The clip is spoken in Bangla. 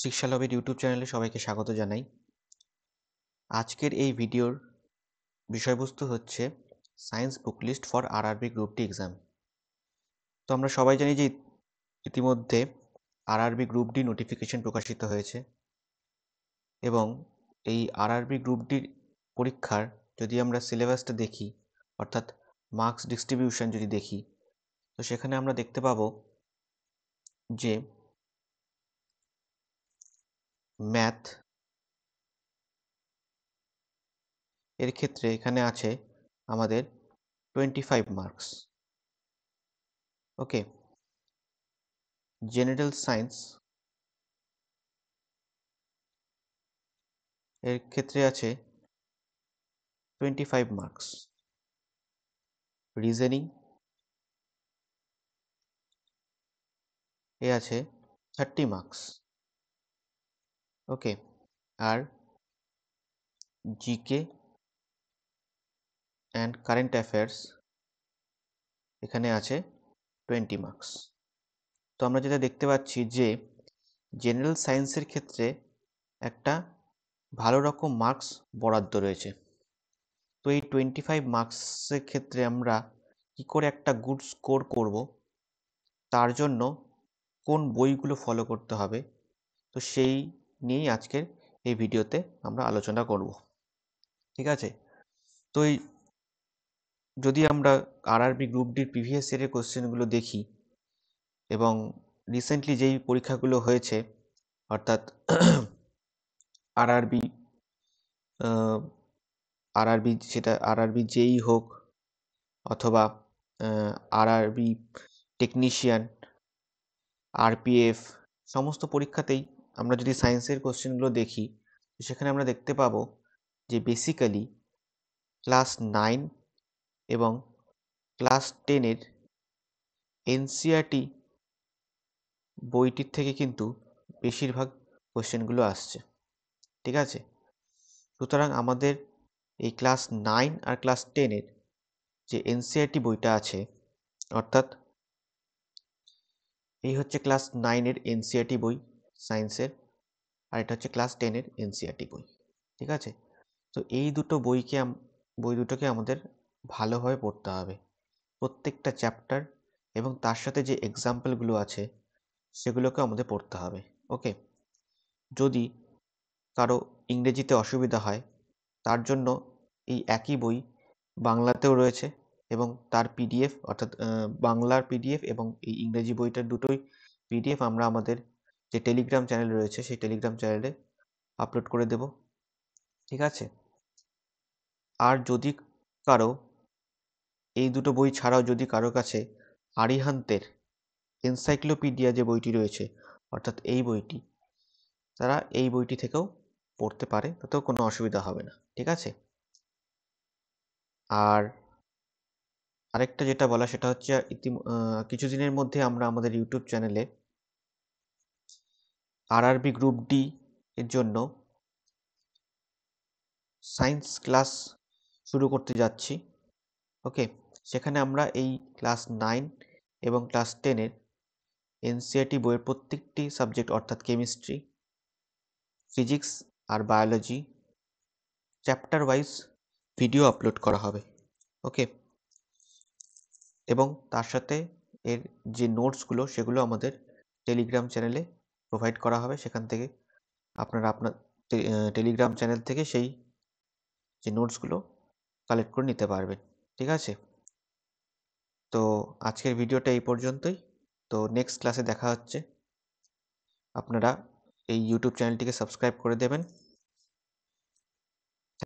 শিক্ষা লবির ইউটিউব চ্যানেলে সবাইকে স্বাগত জানাই। আজকের এই ভিডিওর বিষয়বস্তু হচ্ছে science book list for RRB group D exam. তো আমরা সবাই জানি যে ইতিমধ্যে আরআরবি গ্রুপ ডি নোটিফিকেশন প্রকাশিত হয়েছে এবং এই আরআরবি গ্রুপ ডির পরীক্ষার যদি আমরা সিলেবাসটা দেখি, অর্থাৎ মার্কস ডিস্ট্রিবিউশন যদি দেখি, তো সেখানে আমরা দেখতে পাবো যে ম্যাথ এর ক্ষেত্রে এখানে আছে আমাদের 25 মার্কস। ওকে, জেনারেল সায়েন্স এর ক্ষেত্রে আছে 25 মার্কস। রিজনিং এ আছে 30 মার্কস। ওকে, আর জিকে অ্যান্ড কারেন্ট অ্যাফেয়ার্স এখানে আছে 20 মার্কস। তো আমরা যেটা দেখতে পাচ্ছি যে জেনারেল সায়েন্সের ক্ষেত্রে একটা ভালো রকম মার্কস বরাদ্দ রয়েছে। তো এই 25 মার্কসের ক্ষেত্রে আমরা কি করে একটা গুড স্কোর করব, তার জন্য কোন বইগুলো ফলো করতে হবে, তো সেই নিয়েই আজকের এই ভিডিওতে আমরা আলোচনা করব। ঠিক আছে, তো এই যদি আমরা আরআরবি গ্রুপ ডির প্রিভিয়াস ইয়ারের কোশ্চেনগুলো দেখি এবং রিসেন্টলি যেই পরীক্ষাগুলো হয়েছে, অর্থাৎ আরআরবি আরআরবি সেটা আরআরবি জেই হোক অথবা আরআরবি টেকনিশিয়ান, আরপিএফ, সমস্ত পরীক্ষাতেই আমরা যদি সায়েন্সের কোশ্চেনগুলো দেখি, তো সেখানে আমরা দেখতে পাবো যে বেসিক্যালি ক্লাস 9 এবং ক্লাস 10-এর এনসিইআরটি বইটির থেকে কিন্তু বেশিরভাগ কোশ্চেনগুলো আসছে। ঠিক আছে, সুতরাং আমাদের এই ক্লাস 9 আর ক্লাস 10-এর যে এনসিইআরটি বইটা আছে, অর্থাৎ এই হচ্ছে ক্লাস 9-এর এনসিইআরটি বই সায়েন্সের, আর এটা হচ্ছে ক্লাস 10-এর এনসিইআরটি বই। ঠিক আছে, তো এই বই দুটোকে আমাদের ভালোভাবে পড়তে হবে, প্রত্যেকটা চ্যাপ্টার এবং তার সাথে যে এক্সাম্পলগুলো আছে সেগুলোকে আমাদের পড়তে হবে। ওকে, যদি কারো ইংরেজিতে অসুবিধা হয়, তার জন্য এই একই বই বাংলাতেও রয়েছে এবং তার পিডিএফ, অর্থাৎ বাংলার পিডিএফ এবং এই ইংরেজি বইটার দুটোই পিডিএফ আমরা আমাদের যে টেলিগ্রাম চ্যানেল রয়েছে সেই টেলিগ্রাম চ্যানেলে আপলোড করে দেব। ঠিক আছে, আর যদি কারো এই দুটো বই ছাড়াও যদি কারো কাছে আরিহান্তের এনসাইক্লোপিডিয়া যে বইটি রয়েছে, অর্থাৎ এই বইটি, তারা এই বইটি থেকেও পড়তে পারে, তাতেও কোনো অসুবিধা হবে না। ঠিক আছে, আর আরেকটা যেটা বলা সেটা হচ্ছে কিছুদিনের মধ্যে আমরা আমাদের ইউটিউব চ্যানেলে আরআরবি গ্রুপ ডি এর জন্য সায়েন্স ক্লাস শুরু করতে যাচ্ছি। ওকে, সেখানে আমরা এই ক্লাস 9 এবং ক্লাস 10-এর এনসিইআরটি বইয়ের প্রত্যেকটি সাবজেক্ট, অর্থাৎ কেমিস্ট্রি, ফিজিক্স আর biology chapter wise video upload করা হবে। ওকে, এবং তার সাথে এর যে নোটসগুলো সেগুলো আমাদের টেলিগ্রাম চ্যানেলে প্রোভাইড করা হবে। সেখান থেকে আপনারা আপনার টেলিগ্রাম চ্যানেল থেকে সেই যে নোটসগুলো কালেক্ট করে নিতে পারবেন। ঠিক আছে, তো আজকের ভিডিওটা এই পর্যন্তই। তো নেক্সট ক্লাসে দেখা হচ্ছে। আপনারা এই ইউটিউব চ্যানেলটিকে সাবস্ক্রাইব করে দেবেন।